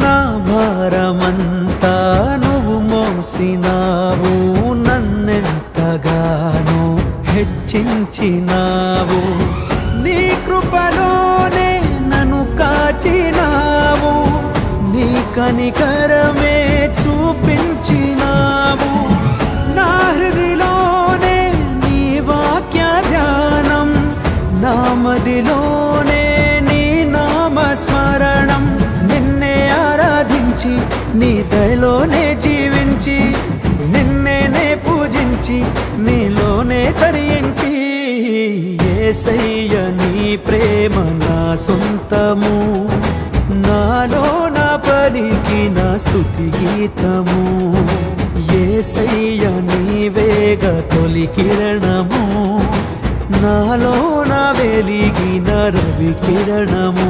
నా భారమంతా నువ్వు మోసినావు, నన్నెంతగానో హెచ్చించినావు. నీ కృపలోనే నన్ను కాచినావు, నీ కనికరమే చూపించినావు. నా హృదిలోనే నీ వాక్య ధ్యానం, నా మదిలోనే నీ నామస్మరణం. నిన్నే ఆరాధించి నీ దయలోనే జీవించి, నిన్నే పూజించి నీలోనే తరించి, యేసయ్య నీ ప్రేమ నా సొంతము, నాలో నా పలికిన స్తుతి గీతము. యేసయ్య నీవేగ తొలి కిరణము, నాలో నా వెలిగిన రవి కిరణము.